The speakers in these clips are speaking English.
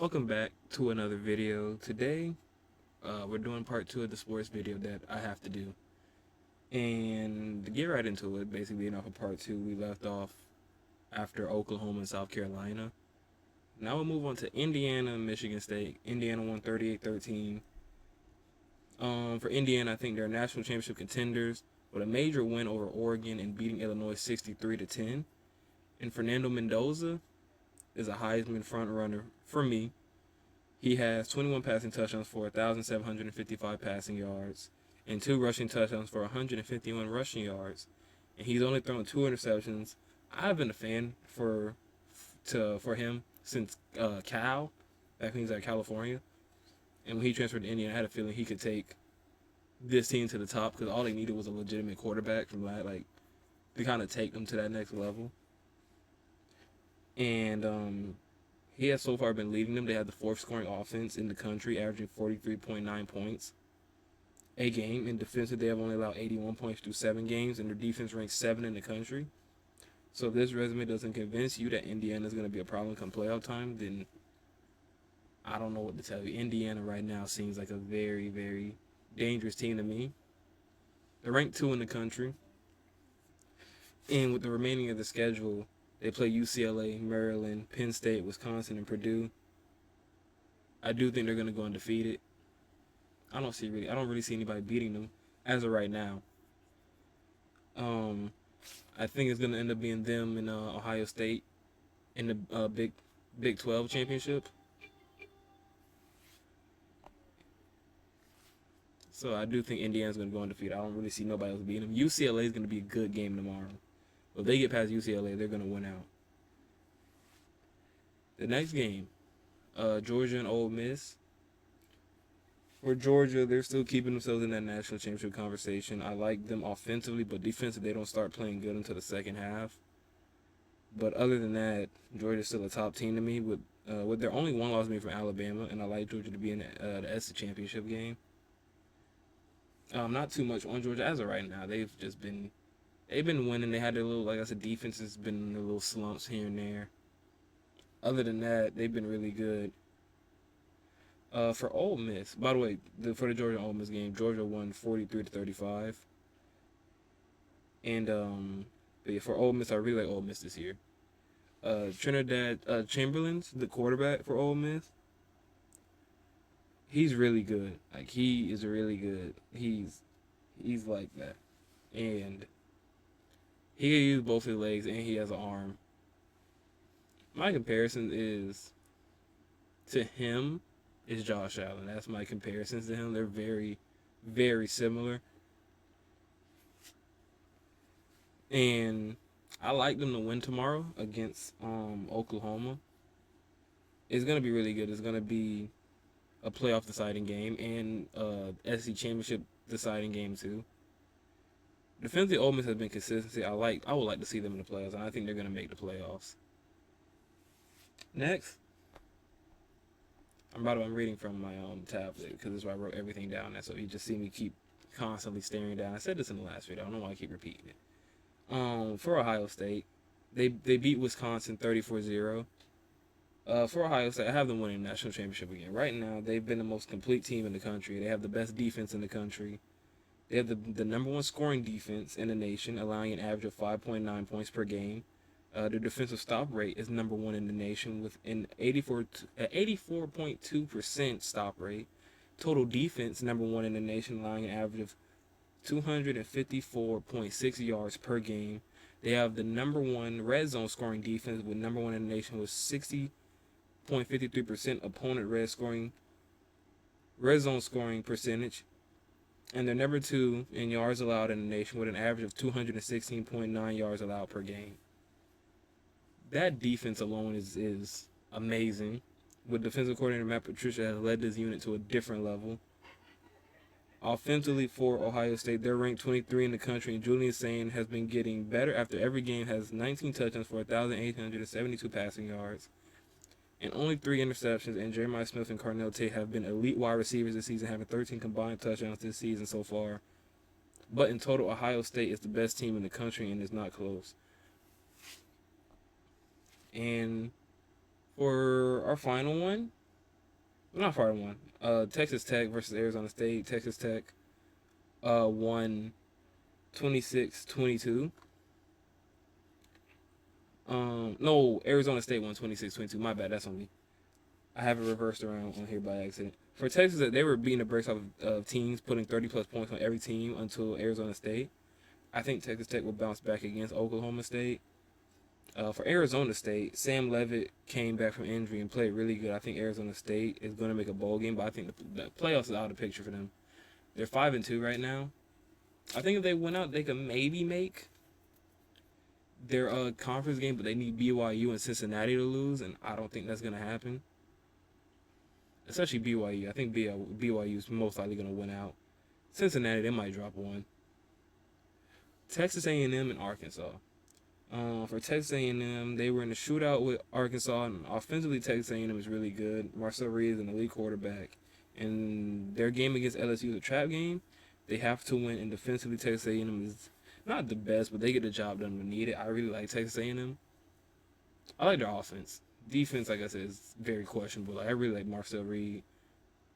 Welcome back to another video. Today, we're doing part 2 of the sports video that I have to do. And to get right into it, basically enough of part 2, we left off after Oklahoma and South Carolina. Now we'll move on to Indiana and Michigan State. Indiana won 38-13. For Indiana, I think they're national championship contenders with a major win over Oregon and beating Illinois 63-10. And Fernando Mendoza is a Heisman front runner for me. He has 21 passing touchdowns for 1,755 passing yards and 2 rushing touchdowns for 151 rushing yards. And he's only thrown 2 interceptions. I've been a fan for him since Cal, back when he was at California. And when he transferred to Indiana, I had a feeling he could take this team to the top because all they needed was a legitimate quarterback from that, to kind of take them to that next level. And he has so far been leading them. They have the 4th scoring offense in the country, averaging 43.9 points a game. In defensive, they have only allowed 81 points through 7 games, and their defense ranks 7 in the country. So if this resume doesn't convince you that Indiana is going to be a problem come playoff time, then I don't know what to tell you. Indiana right now seems like a very, very dangerous team to me. They're ranked 2 in the country. And with the remaining of the schedule, they play UCLA, Maryland, Penn State, Wisconsin, and Purdue. I do think they're going to go undefeated. I don't really see anybody beating them as of right now. I think it's going to end up being them and Ohio State in the Big 12 championship. So I do think Indiana's going to go undefeated. I don't really see nobody else beating them. UCLA is going to be a good game tomorrow. If they get past UCLA, they're going to win out. The next game, Georgia and Ole Miss. For Georgia, they're still keeping themselves in that national championship conversation. I like them offensively, but defensively, they don't start playing good until the second half. But other than that, Georgia's still a top team to me with their only one loss being from Alabama, and I like Georgia to be in the SEC championship game. Not too much on Georgia as of right now. They've been winning. They had their little, like I said, defense has been in their little slumps here and there. Other than that, they've been really good. For Ole Miss, by the way, for the Georgia Ole Miss game, Georgia won 43-35. And but yeah, for Ole Miss, I really like Ole Miss this year. Trinidad Chamberlain's the quarterback for Ole Miss. He's really good. Like, he is really good. He's like that, and he can use both his legs, and he has an arm. My comparison is to him is Josh Allen. That's my comparisons to him. They're very, very similar. And I like them to win tomorrow against Oklahoma. It's going to be really good. It's going to be a playoff deciding game and SEC championship deciding game too. Defensively, Ole Miss has been consistency. I would like to see them in the playoffs, and I think they're going to make the playoffs. Next, I'm reading from my tablet because this is where I wrote everything down. So you just see me keep constantly staring down. I said this in the last video. I don't know why I keep repeating it. For Ohio State, they beat Wisconsin 34-0. For Ohio State, I have them winning the national championship again. Right now, they've been the most complete team in the country. They have the best defense in the country. They have the number 1 scoring defense in the nation, allowing an average of 5.9 points per game. Their defensive stop rate is number 1 in the nation with an 84.2% stop rate. Total defense, number 1 in the nation, allowing an average of 254.6 yards per game. They have the number 1 red zone scoring defense with number 1 in the nation with 60.53% opponent red zone scoring percentage. And they're number 2 in yards allowed in the nation with an average of 216.9 yards allowed per game. That defense alone is amazing. With defensive coordinator Matt Patricia has led this unit to a different level. Offensively for Ohio State, they're ranked 23 in the country, and Julian Sain has been getting better after every game, has 19 touchdowns for 1,872 passing yards and only 3 interceptions, and Jeremiah Smith and Carnell Tate have been elite wide receivers this season, having 13 combined touchdowns this season so far. But in total, Ohio State is the best team in the country, and it's not close. And for our final one, not far one. Texas Tech versus Arizona State. Texas Tech won 26-22. No, Arizona State won 26-22. My bad, that's on me. I have it reversed around on here by accident. For Texas, they were beating the brakes off of teams, putting 30 plus points on every team until Arizona State. I think Texas Tech will bounce back against Oklahoma State. For Arizona State, Sam Levitt came back from injury and played really good. I think Arizona State is going to make a bowl game, but I think the playoffs is out of the picture for them. They're 5-2 right now. I think if they went out, they could maybe make their conference game, but they need BYU and Cincinnati to lose, and I don't think that's going to happen. Especially BYU. I think BYU is most likely going to win out. Cincinnati, they might drop one. Texas A&M and Arkansas. For Texas A&M, they were in a shootout with Arkansas, and offensively, Texas A&M is really good. Marcel Reed is an elite quarterback, and their game against LSU is a trap game. They have to win, and defensively, Texas A&M is not the best, but they get the job done when needed. I really like Texas A&M. I like their offense. Defense, like I said, is very questionable. I really like Marcel Reed.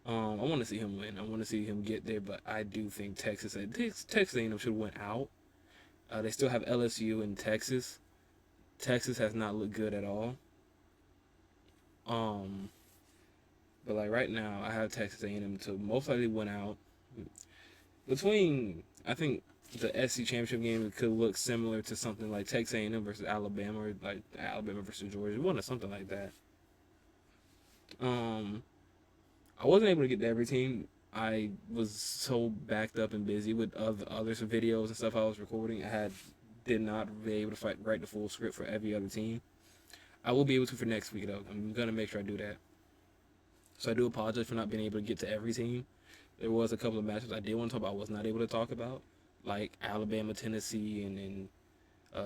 I want to see him win. I want to see him get there, but I do think Texas A&M should win out. They still have LSU in Texas. Texas has not looked good at all. But like right now, I have Texas A&M to most likely win out. Between, I think the SEC championship game could look similar to something like Texas A&M versus Alabama, or like Alabama versus Georgia, one or something like that. I wasn't able to get to every team. I was so backed up and busy with other videos and stuff I was recording. Did not be able to write the full script for every other team. I will be able to for next week though. I'm gonna make sure I do that. So I do apologize for not being able to get to every team. There was a couple of matches I did want to talk about, I was not able to talk about, like Alabama, Tennessee, and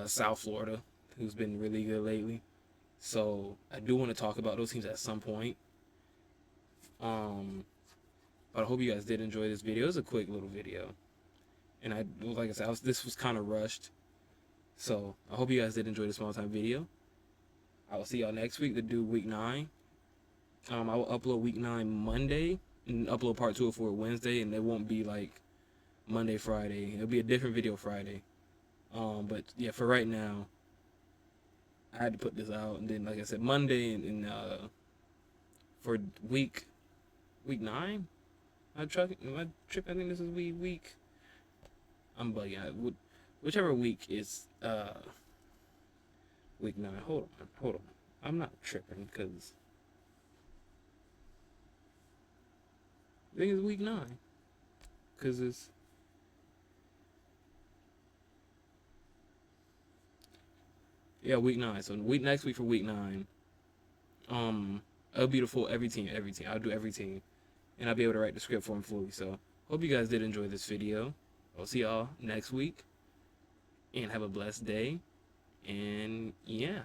South Florida, who's been really good lately. So I do want to talk about those teams at some point. But I hope you guys did enjoy this video. It was a quick little video, and like I said, this was kind of rushed. So I hope you guys did enjoy the small time video. I will see y'all next week to do week 9. I will upload week 9 Monday and upload part 2 for Wednesday, and it won't be like Monday, Friday. It'll be a different video Friday. But yeah, for right now, I had to put this out, and then like I said, Monday and for week 9. I trip. I think this is week. I'm bugging. Whichever week is week 9. Hold on. I'm not tripping because I think it's week 9 because it's week 9. So next week for week 9. It'll be the full every team. I'll do every team, and I'll be able to write the script for them fully. So hope you guys did enjoy this video. I'll see y'all next week, and have a blessed day. And yeah.